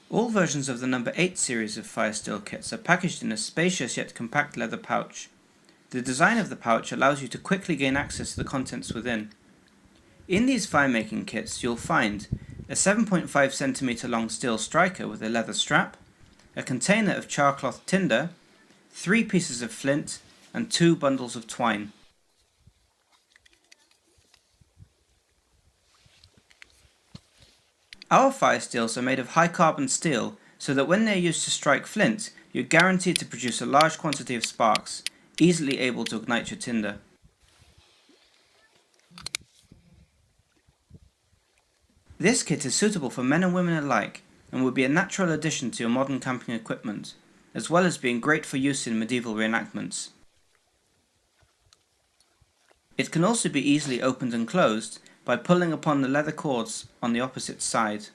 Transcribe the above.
All versions of the number 8 series of fire steel kits are packaged in a spacious yet compact leather pouch. The design of the pouch allows you to quickly gain access to the contents within. In these fire-making kits you'll find a 7.5cm long steel striker with a leather strap, a container of charcloth tinder, 3 pieces of flint, and 2 bundles of twine. Our fire steels are made of high carbon steel so that when they are used to strike flint, you're guaranteed to produce a large quantity of sparks, easily able to ignite your tinder. This kit is suitable for men and women alike and would be a natural addition to your modern camping equipment, as well as being great for use in medieval reenactments. It can also be easily opened and closed by pulling upon the leather cords on the opposite side.